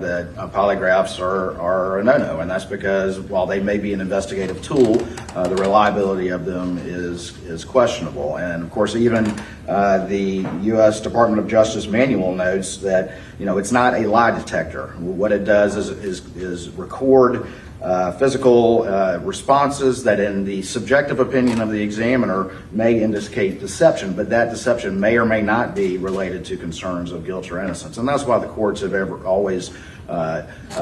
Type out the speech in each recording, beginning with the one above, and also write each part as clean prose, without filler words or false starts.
that polygraphs are a no-no, and that's because while they may be an investigative tool, the reliability of them is questionable. And of course, even the U.S. Department of Justice manual notes that it's not a lie detector. What it does is record physical responses that in the subjective opinion of the examiner may indicate deception, but that deception may or may not be related to concerns of guilt or innocence. And that's why the courts have always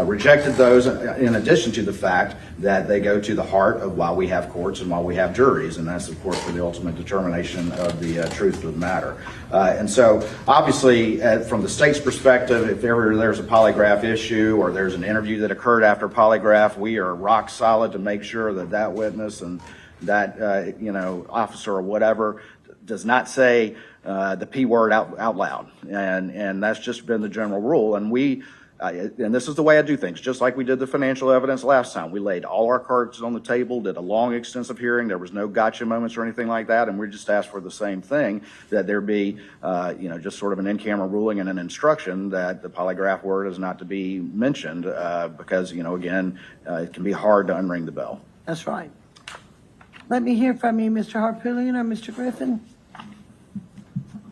rejected those, in addition to the fact that they go to the heart of why we have courts and why we have juries, and that's of course for the ultimate determination of the truth of the matter. And so obviously from the state's perspective, if ever there's a polygraph issue or there's an interview that occurred after polygraph, we are rock solid to make sure that that witness and that officer or whatever does not say the P word out loud, and that's just been the general rule. And and this is the way I do things, just like we did the financial evidence last time. We laid all our cards on the table, did a long, extensive hearing. There was no gotcha moments or anything like that, and we just asked for the same thing, that there be, just sort of an in-camera ruling and an instruction that the polygraph word is not to be mentioned because, again, it can be hard to unring the bell. That's right. Let me hear from you, Mr. Harpootlian or Mr. Griffin.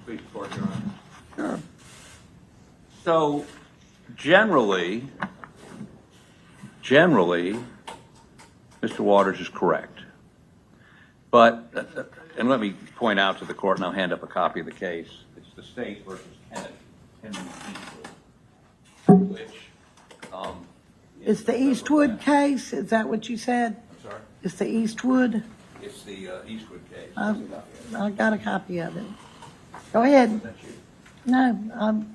Please, Court, Your Honor. Sure. So, generally, Mr. Waters is correct. But, and let me point out to the court, and I'll hand up a copy of the case. It's the State versus Henry Eastwood, which It's the Eastwood case? Is that what you said? I'm sorry? It's the Eastwood? It's the Eastwood case. I got a copy of it. Go ahead. Is that you? No,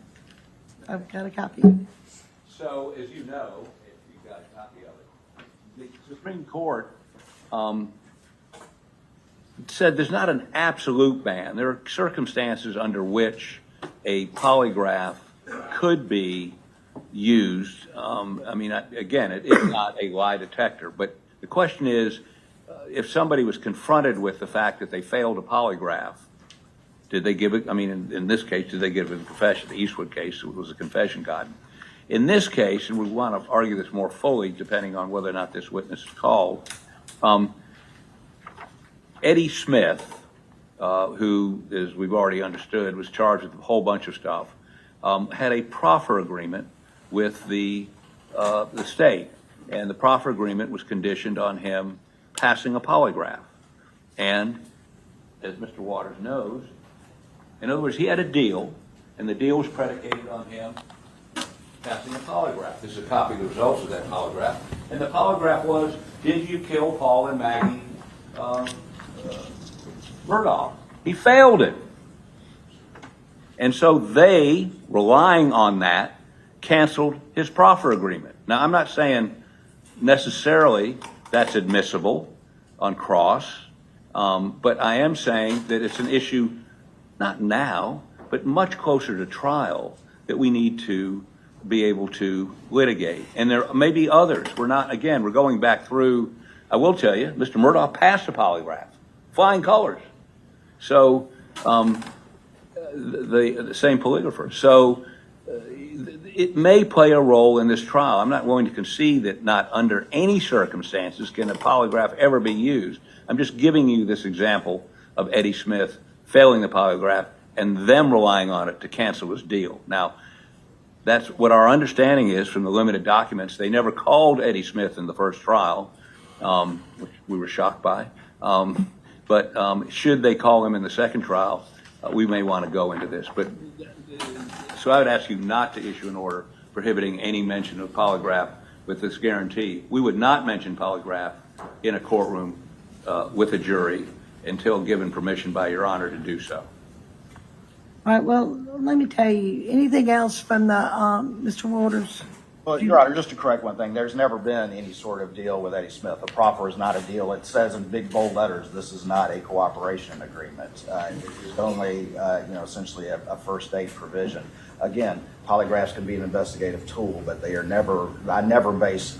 I've got a copy of it. So, as you know, if you've got a copy of it, the Supreme Court said there's not an absolute ban. There are circumstances under which a polygraph could be used. Again, it is not a lie detector, but the question is, if somebody was confronted with the fact that they failed a polygraph, did they give it? In this case, did they give a confession? The Eastwood case, it was a confession gotten. In this case, and we want to argue this more fully, depending on whether or not this witness is called, Eddie Smith, who, as we've already understood, was charged with a whole bunch of stuff, had a proffer agreement with the state, and the proffer agreement was conditioned on him passing a polygraph. And as Mr. Waters knows, in other words, he had a deal, and the deal was predicated on him passing a polygraph. This is a copy of the results of that polygraph. And the polygraph was, did you kill Paul and Maggie Murdaugh? He failed it. And so they, relying on that, canceled his proffer agreement. Now, I'm not saying necessarily that's admissible on cross, but I am saying that it's an issue, not now, but much closer to trial, that we need to be able to litigate. And there may be others. We're going back through, I will tell you, Mr. Murdaugh passed a polygraph, flying colors. So, the same polygrapher. So, it may play a role in this trial. I'm not willing to concede that not under any circumstances can a polygraph ever be used. I'm just giving you this example of Eddie Smith failing the polygraph and them relying on it to cancel his deal. Now, that's what our understanding is from the limited documents. They never called Eddie Smith in the first trial, which we were shocked by. But should they call him in the second trial, we may want to go into this. So I would ask you not to issue an order prohibiting any mention of polygraph with this guarantee. We would not mention polygraph in a courtroom with a jury until given permission by Your Honor to do so. All right, well, let me tell you, anything else from the Mr. Waters? Well, Your Honor, just to correct one thing, there's never been any sort of deal with Eddie Smith. A proffer is not a deal. It says in big bold letters, this is not a cooperation agreement. It's only, essentially a first aid provision. Again, polygraphs can be an investigative tool, but they are I never base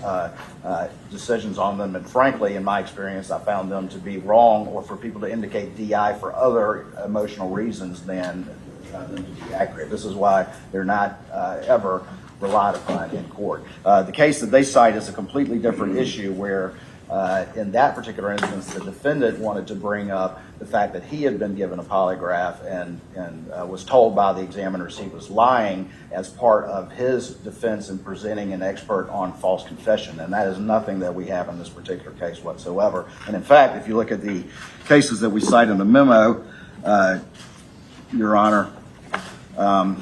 decisions on them. And frankly, in my experience, I found them to be wrong or for people to indicate DI for other emotional reasons than them to be accurate. This is why they're not ever relied upon in court. The case that they cite is a completely different issue where in that particular instance, the defendant wanted to bring up the fact that he had been given a polygraph and was told by the examiners he was lying as part of his defense in presenting an expert on false confession. And that is nothing that we have in this particular case whatsoever. And in fact, if you look at the cases that we cite in the memo, Your Honor, a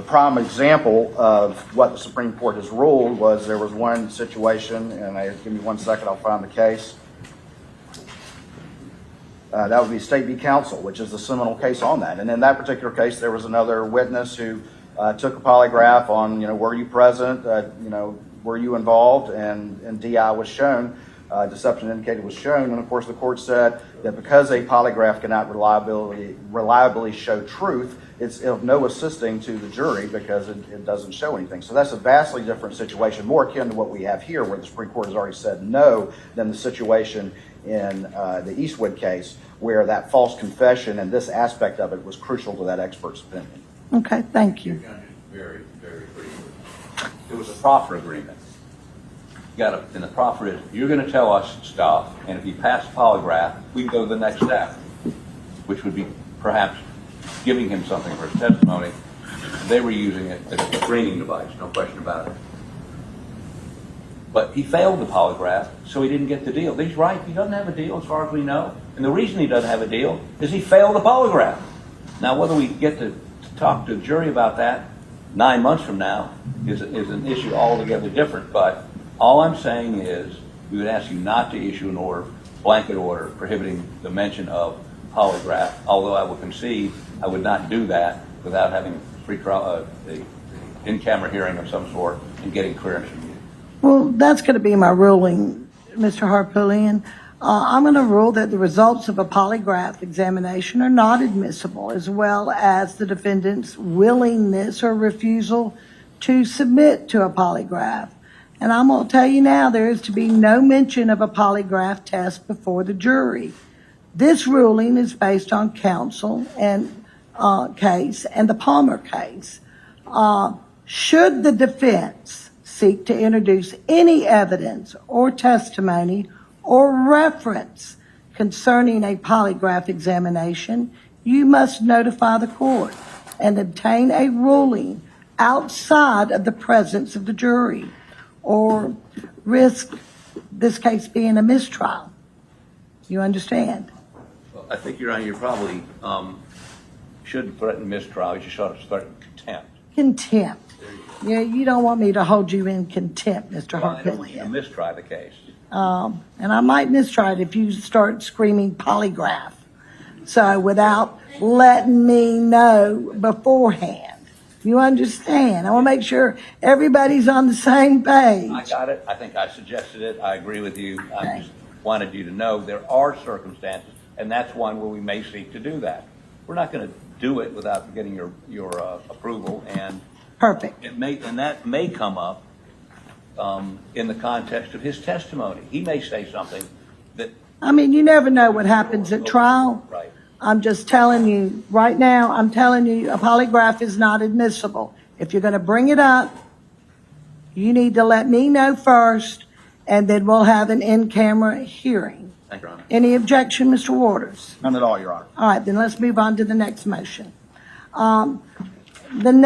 prime example of what the Supreme Court has ruled was there was one situation, and give me 1 second, I'll find the case. That would be State v. Counsel, which is the seminal case on that. And in that particular case, there was another witness who took a polygraph on, were you present, were you involved, and DI was shown. Deception indicated was shown, and of course the court said that because a polygraph cannot reliably show truth, it's of no assisting to the jury because it doesn't show anything. So that's a vastly different situation, more akin to what we have here, where the Supreme Court has already said no, than the situation in the Eastwood case, where that false confession and this aspect of it was crucial to that expert's opinion. Okay, thank you. Very, very briefly. It was a proffer agreement. In the proffer is, you're going to tell us stuff, and if you pass the polygraph, we can go to the next step, which would be perhaps giving him something for his testimony. They were using it as a screening device, no question about it. But he failed the polygraph, so he didn't get the deal. He's right, he doesn't have a deal as far as we know. And the reason he doesn't have a deal is he failed the polygraph. Now, whether we get to talk to the jury about that 9 months from now is an issue altogether different. But all I'm saying is we would ask you not to issue an order, blanket order, prohibiting the mention of polygraph, although I would concede I would not do that without having pretrial, the in-camera hearing of some sort and getting clearance from you. Well, that's going to be my ruling, Mr. Harpoolian. I'm going to rule that the results of a polygraph examination are not admissible, as well as the defendant's willingness or refusal to submit to a polygraph. And I'm going to tell you now, there is to be no mention of a polygraph test before the jury. This ruling is based on counsel and case and the Palmer case. Should the defense seek to introduce any evidence or testimony or reference concerning a polygraph examination, you must notify the court and obtain a ruling outside of the presence of the jury, or risk this case being a mistrial. You understand? Well, I think, Your Honor, you probably shouldn't threaten mistrial. You should threaten contempt. Contempt. Yeah, you don't want me to hold you in contempt, Mr. Well, I don't want you to Harpoolian. mistry the case. And I might mistry it if you start screaming polygraph. So without letting me know beforehand. You understand? I want to make sure everybody's on the same page. I got it. I think I suggested it. I agree with you. I just wanted you to know there are circumstances, and that's one where we may seek to do that. We're not going to do it without getting your approval, and Perfect. that may come up in the context of his testimony. He may say something that. I mean, you never know what happens at trial. Right. I'm just telling you, right now, I'm telling you, a polygraph is not admissible. If you're going to bring it up, you need to let me know first, and then we'll have an in-camera hearing. Thank you, Your Honor. Any objection, Mr. Waters? None at all, Your Honor. All right, then let's move on to the next motion. The next